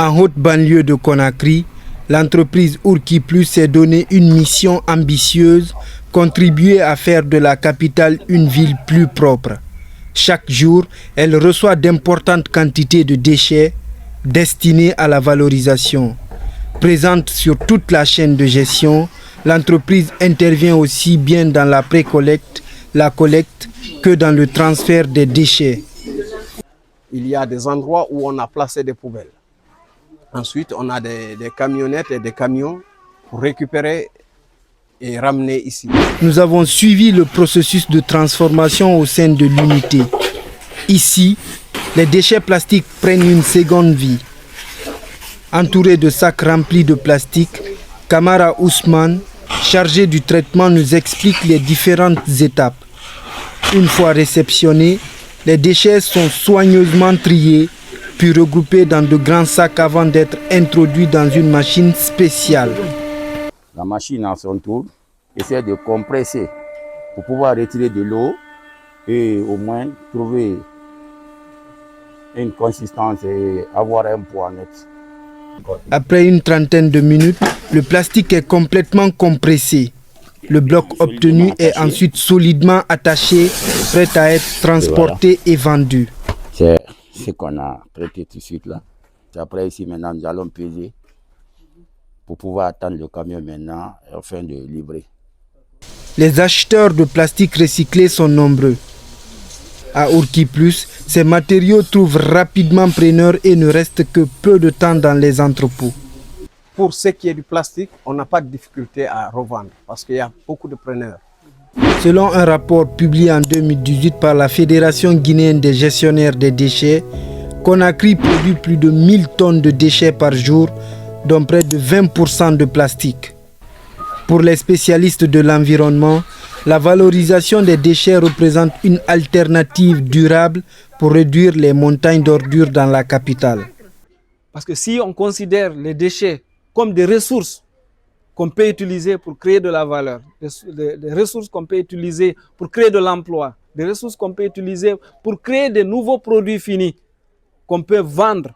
En haute banlieue de Conakry, l'entreprise Ourki Plus s'est donné une mission ambitieuse, contribuer à faire de la capitale une ville plus propre. Chaque jour, elle reçoit d'importantes quantités de déchets destinés à la valorisation. Présente sur toute la chaîne de gestion, l'entreprise intervient aussi bien dans la pré-collecte, la collecte, que dans le transfert des déchets. Il y a des endroits où on a placé des poubelles. Ensuite, on a des camionnettes et des camions pour récupérer et ramener ici. Nous avons suivi le processus de transformation au sein de l'unité. Ici, les déchets plastiques prennent une seconde vie. Entouré de sacs remplis de plastique, Kamara Ousmane, chargé du traitement, nous explique les différentes étapes. Une fois réceptionnés, les déchets sont soigneusement triés, puis regroupés dans de grands sacs avant d'être introduits dans une machine spéciale. La machine à son tour essaie de compresser pour pouvoir retirer de l'eau et au moins trouver une consistance et avoir un poids net. Après une trentaine de minutes, le plastique est complètement compressé. Le bloc obtenu est ensuite solidement attaché, prêt à être transporté et vendu. C'est ce qu'on a traité tout de suite là. Après ici maintenant nous allons peser pour pouvoir attendre le camion maintenant afin de livrer. Les acheteurs de plastique recyclé sont nombreux. À Ourki Plus, ces matériaux trouvent rapidement preneurs et ne restent que peu de temps dans les entrepôts. Pour ce qui est du plastique, on n'a pas de difficulté à revendre parce qu'il y a beaucoup de preneurs. Selon un rapport publié en 2018 par la Fédération guinéenne des gestionnaires des déchets, Conakry produit plus de 1000 tonnes de déchets par jour, dont près de 20% de plastique. Pour les spécialistes de l'environnement, la valorisation des déchets représente une alternative durable pour réduire les montagnes d'ordures dans la capitale. Parce que si on considère les déchets comme des ressources qu'on peut utiliser pour créer de la valeur, des ressources qu'on peut utiliser pour créer de l'emploi, des ressources qu'on peut utiliser pour créer de nouveaux produits finis qu'on peut vendre,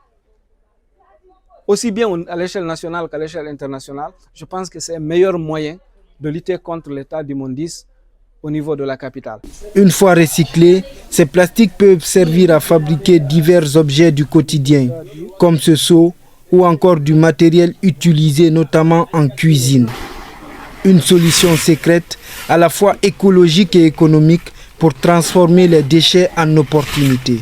aussi bien à l'échelle nationale qu'à l'échelle internationale, je pense que c'est un meilleur moyen de lutter contre l'état d'immondice au niveau de la capitale. Une fois recyclés, ces plastiques peuvent servir à fabriquer divers objets du quotidien, comme ce seau ou encore du matériel utilisé notamment en cuisine. Une solution secrète, à la fois écologique et économique, pour transformer les déchets en opportunités.